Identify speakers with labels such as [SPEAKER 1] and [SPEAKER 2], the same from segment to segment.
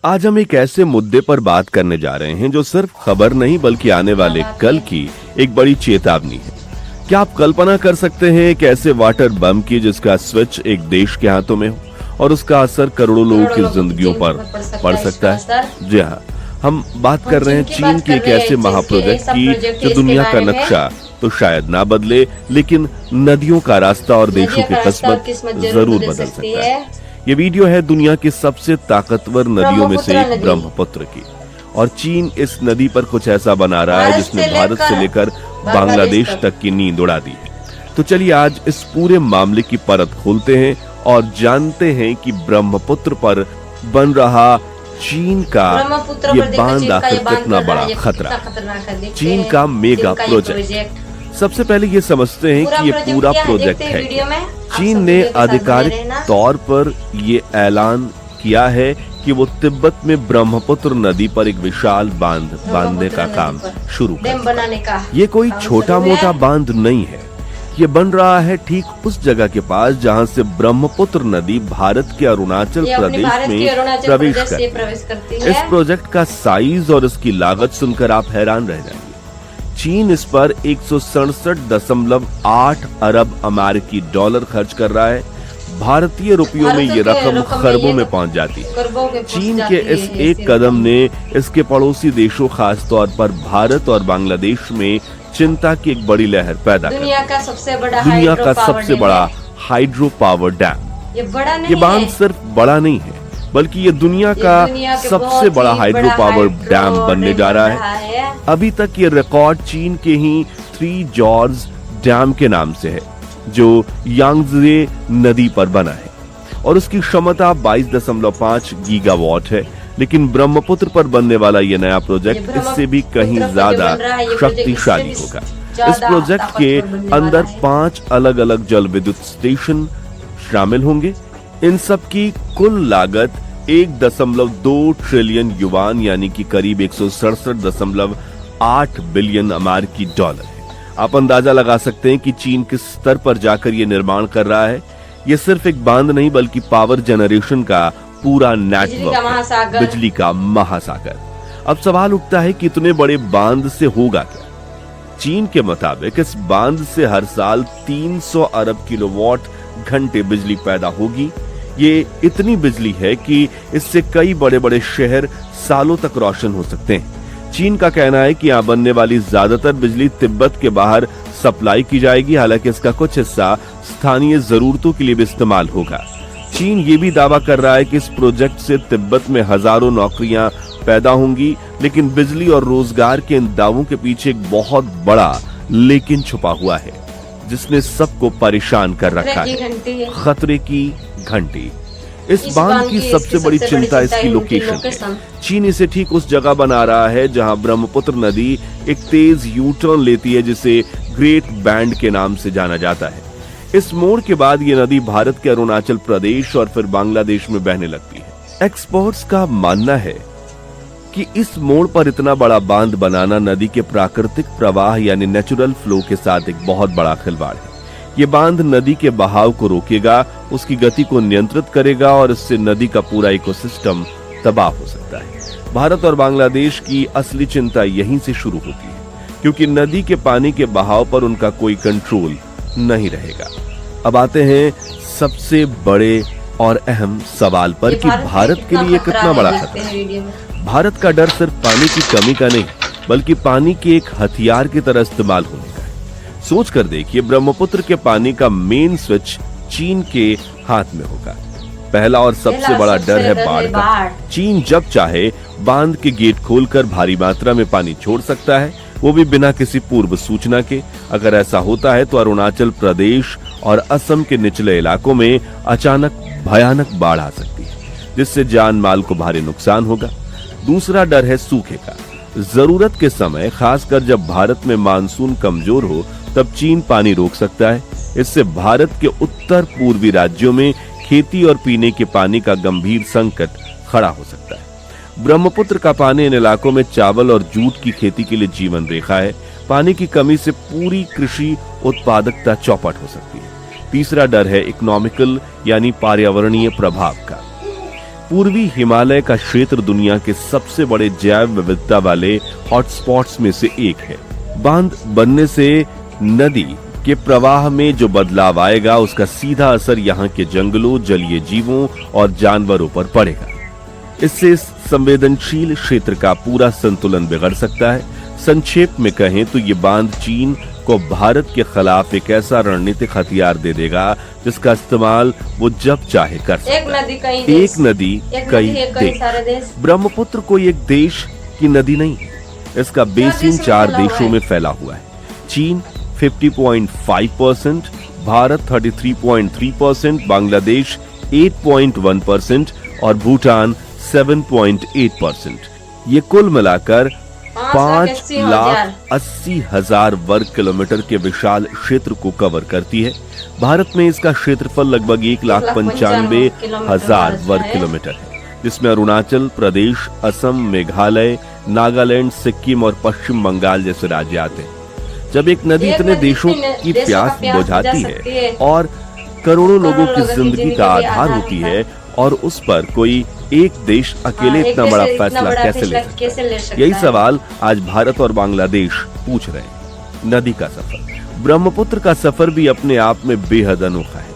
[SPEAKER 1] आज हम एक ऐसे मुद्दे पर बात करने जा रहे हैं जो सिर्फ खबर नहीं बल्कि आने वाले कल की एक बड़ी चेतावनी है। क्या आप कल्पना कर सकते हैं एक ऐसे वाटर बम की जिसका स्विच एक देश के हाथों में हो और उसका असर करोड़ों लोगों की जिंदगियों पर पड़ सकता है? जी हाँ, हम बात कर रहे हैं चीन के एक ऐसे महाप्रोजेक्ट की जो दुनिया का नक्शा तो शायद ना बदले, लेकिन नदियों का रास्ता और देशों की किस्मत जरूर बदल सकता है। ये वीडियो है दुनिया की सबसे ताकतवर नदियों में से एक ब्रह्मपुत्र की, और चीन इस नदी पर कुछ ऐसा बना रहा है जिसने भारत से लेकर बांग्लादेश तक की नींद उड़ा दी है। तो चलिए आज इस पूरे मामले की परत खोलते हैं और जानते हैं कि ब्रह्मपुत्र पर बन रहा चीन का ये बांध आखिर कितना बड़ा खतरा है। चीन का मेगा प्रोजेक्ट। सबसे पहले ये समझते हैं कि ये पूरा प्रोजेक्ट है। चीन ने आधिकारिक तौर पर ये ऐलान किया है कि वो तिब्बत में ब्रह्मपुत्र नदी पर एक विशाल बांध बांधने का काम शुरू करेगा। ये कोई छोटा मोटा बांध नहीं है। ये बन रहा है ठीक उस जगह के पास जहां से ब्रह्मपुत्र नदी भारत के अरुणाचल प्रदेश में प्रवेश करती है। इस प्रोजेक्ट का साइज और इसकी लागत सुनकर आप हैरान रह जाएंगे। चीन इस पर 167.8 अरब अमेरिकी डॉलर खर्च कर रहा है। भारतीय रुपयों में ये रकम खरबों में पहुंच जाती है। चीन के इस एक कदम ने इसके पड़ोसी देशों, खासतौर पर भारत और बांग्लादेश में चिंता की एक बड़ी लहर पैदा कर दी। दुनिया का सबसे बड़ा हाइड्रो पावर डैम। ये बांध सिर्फ बड़ा नहीं है बल्कि ये दुनिया का सबसे बड़ा हाइड्रो पावर डैम बनने जा रहा है। अभी तक ये रिकॉर्ड चीन के ही थ्री जॉर्ज डैम के नाम से है, जो यांगजे नदी पर बना है और उसकी क्षमता 22.5 गीगावाट है। लेकिन ब्रह्मपुत्र पर बनने वाला ये नया प्रोजेक्ट इससे भी कहीं ज्यादा शक्तिशाली होगा। इस प्रोजेक्ट के अंदर 5 अलग अलग जल विद्युत स्टेशन शामिल होंगे। इन सब की कुल लागत 1.2 ट्रिलियन युआन यानी कि करीब 167.8 बिलियन अमेरिकी डॉलर है। आप अंदाजा लगा सकते हैं कि चीन किस स्तर पर जाकर यह निर्माण कर रहा है। यह सिर्फ एक बांध नहीं बल्कि पावर जनरेशन का पूरा नेटवर्क, बिजली का महासागर। अब सवाल उठता है कि इतने बड़े बांध से होगा क्या? चीन के मुताबिक इस बांध से हर साल 300 अरब किलोवाट घंटे बिजली पैदा होगी। ये इतनी बिजली है कि इससे कई बड़े बड़े शहर सालों तक रोशन हो सकते हैं। चीन का कहना है कि यहाँ बनने वाली ज्यादातर बिजली तिब्बत के बाहर सप्लाई की जाएगी, हालांकि इसका कुछ हिस्सा स्थानीय जरूरतों के लिए भी इस्तेमाल होगा। चीन ये भी दावा कर रहा है कि इस प्रोजेक्ट से तिब्बत में हजारों नौकरियां पैदा होंगी, लेकिन बिजली और रोजगार के इन दावों के पीछे एक बहुत बड़ा लेकिन छुपा हुआ है जिसने सबको परेशान कर रखा है। खतरे की घंटी। इस बांध की सबसे बड़ी चिंता इसकी लोकेशन है। चीन इसे ठीक उस जगह बना रहा है जहां ब्रह्मपुत्र नदी एक तेज यू टर्न लेती है, जिसे ग्रेट बैंड के नाम से जाना जाता है। इस मोड़ के बाद ये नदी भारत के अरुणाचल प्रदेश और फिर बांग्लादेश में बहने लगती है। एक्सपर्ट्स का मानना है कि इस मोड़ पर इतना बड़ा बांध बनाना नदी के प्राकृतिक प्रवाह यानी नेचुरल फ्लो के साथ एक बहुत बड़ा खिलवाड़ है। ये बांध नदी के बहाव को रोकेगा, उसकी गति को नियंत्रित करेगा और इससे नदी का पूरा इकोसिस्टम तबाह हो सकता है। भारत और बांग्लादेश की असली चिंता यहीं से शुरू होती है, क्योंकि नदी के पानी के बहाव पर उनका कोई कंट्रोल नहीं रहेगा। अब आते हैं सबसे बड़े और अहम सवाल पर कि भारत के लिए कितना बड़ा खतरा है। भारत का डर सिर्फ पानी की कमी का नहीं बल्कि पानी के एक हथियार की तरह इस्तेमाल होने का है। सोच कर देखिए, ब्रह्मपुत्र के पानी का मेन स्विच चीन के हाथ में होगा। पहला और सबसे बड़ा डर है बाढ़ का। चीन जब चाहे बांध के गेट खोलकर भारी मात्रा में पानी छोड़ सकता है, वो भी बिना किसी पूर्व सूचना के। अगर ऐसा होता है तो अरुणाचल प्रदेश और असम के निचले इलाकों में अचानक भयानक बाढ़ आ सकती है, जिससे जान माल को भारी नुकसान होगा। दूसरा डर है सूखे का। जरूरत के समय, खासकर जब भारत में मानसून कमजोर हो, तब चीन पानी रोक सकता है। इससे भारत के उत्तर पूर्वी राज्यों में खेती और पीने के पानी का गंभीर संकट खड़ा हो सकता है। ब्रह्मपुत्र का पानी इन इलाकों में चावल और जूट की खेती के लिए जीवन रेखा है। पानी की कमी से पूरी कृषि उत्पादकता चौपट हो सकती है। तीसरा डर है इकोनॉमिकल यानी पर्यावरणीय प्रभाव का। पूर्वी हिमालय का क्षेत्र दुनिया के सबसे बड़े जैव विविधता वाले हॉटस्पॉट्स में से एक है। बांध बनने से नदी के प्रवाह में जो बदलाव आएगा उसका सीधा असर यहाँ के जंगलों, जलीय जीवों और जानवरों पर पड़ेगा। इससे इस संवेदनशील क्षेत्र का पूरा संतुलन बिगड़ सकता है। संक्षेप में कहें तो ये बांध चीन को भारत के खिलाफ एक ऐसा रणनीतिक हथियार दे देगा जिसका इस्तेमाल वो जब चाहे कर सकता है। एक नदी कई देश। ब्रह्मपुत्र कोई एक देश की नदी नहीं, इसका बेसिन 4 देशों में फैला हुआ है। चीन 50.5%, भारत 33.3%, बांग्लादेश 8.1% और भूटान 7.8%। ये कुल मिलाकर 5,80,000 वर्ग किलोमीटर के विशाल क्षेत्र को कवर करती है। भारत में इसका क्षेत्रफल लगभग 1,95,000 वर्ग किलोमीटर है, जिसमें अरुणाचल प्रदेश, असम, मेघालय, नागालैंड, सिक्किम और पश्चिम बंगाल जैसे राज्य आते हैं। जब एक नदी इतने देशों की प्यास बुझाती है और करोड़ों लोगों की जिंदगी का आधार होती है और उस पर कोई एक देश अकेले इतना बड़ा फैसला कैसे ले सकता है? यही सवाल आज भारत और बांग्लादेश पूछ रहे हैं। नदी का सफर, ब्रह्मपुत्र का सफर भी अपने आप में बेहद अनोखा है।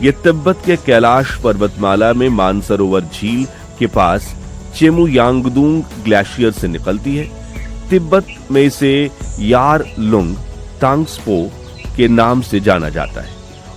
[SPEAKER 1] ये तिब्बत के कैलाश पर्वतमाला में मानसरोवर झील के पास चेमुयांगदुंग ग्लेशियर से निकलती है। तिब्बत में इसे यारलुंग तांग्सपो के नाम से जाना जाता है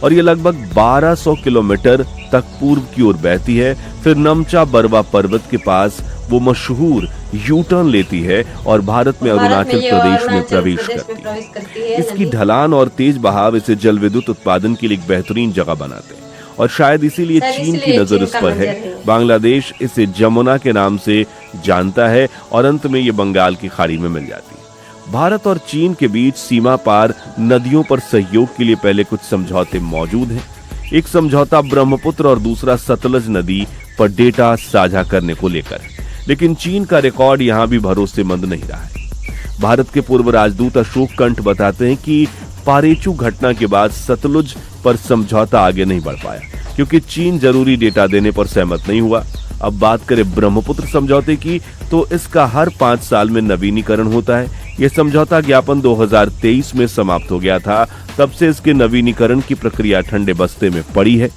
[SPEAKER 1] और ये लगभग 1200 किलोमीटर तक पूर्व की ओर बहती है। फिर नमचा बरवा पर्वत के पास वो मशहूर यू टर्न लेती है और भारत में अरुणाचल प्रदेश में प्रवेश करती है। इसकी ढलान और तेज बहाव इसे जल विद्युत उत्पादन के लिए एक बेहतरीन जगह बनाते हैं और शायद इसीलिए चीन की नजर इस पर है। बांग्लादेश इसे जमुना के नाम से जानता है और अंत में ये बंगाल की खाड़ी में मिल जाती है। भारत और चीन के बीच सीमा पार नदियों पर सहयोग के लिए पहले कुछ समझौते मौजूद हैं। एक समझौता ब्रह्मपुत्र और दूसरा सतलज नदी पर डेटा साझा करने को लेकर, लेकिन चीन का रिकॉर्ड यहां भी भरोसेमंद नहीं रहा है। भारत के पूर्व राजदूत अशोक कंठ बताते हैं कि पारेचू घटना के बाद सतलुज पर समझौता आगे नहीं बढ़ पाया क्योंकि चीन जरूरी डेटा देने पर सहमत नहीं हुआ। अब बात करें ब्रह्मपुत्र समझौते की तो इसका हर 5 साल में नवीनीकरण होता है। यह समझौता ज्ञापन 2023 में समाप्त हो गया था। तब से इसके नवीनीकरण की प्रक्रिया ठंडे बस्ते में पड़ी है।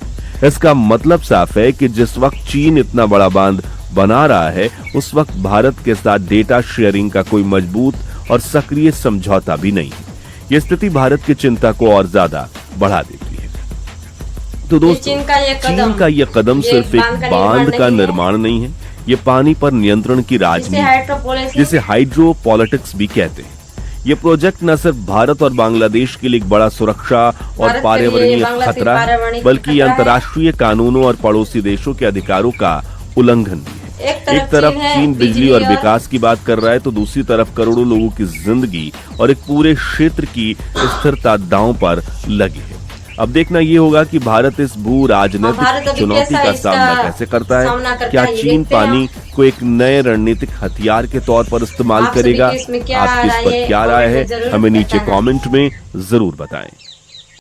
[SPEAKER 1] इसका मतलब साफ है कि जिस वक्त चीन इतना बड़ा बांध बना रहा है उस वक्त भारत के साथ डेटा शेयरिंग का कोई मजबूत और सक्रिय समझौता भी नहीं है। यह स्थिति भारत की चिंता को और ज्यादा बढ़ा देती है। तो दोस्तों, चीन का यह कदम सिर्फ एक बांध का निर्माण नहीं है, ये पानी पर नियंत्रण की राजनीति, जिसे हाइड्रोपॉलिटिक्स भी कहते हैं। ये प्रोजेक्ट न सिर्फ भारत और बांग्लादेश के लिए एक बड़ा सुरक्षा और पर्यावरणीय खतरा है, बल्कि ये अंतर्राष्ट्रीय कानूनों और पड़ोसी देशों के अधिकारों का उल्लंघन भी है। एक तरफ चीन बिजली और विकास की बात कर रहा है तो दूसरी तरफ करोड़ों लोगों की जिंदगी और एक पूरे क्षेत्र की स्थिरता दांव पर लगी है। अब देखना ये होगा कि भारत इस भू राजनीतिक चुनौती का सामना कैसे करता है। क्या चीन पानी को एक नए रणनीतिक हथियार के तौर पर इस्तेमाल करेगा? आपकी इस पर क्या राय है? हमें नीचे कमेंट में जरूर बताएं।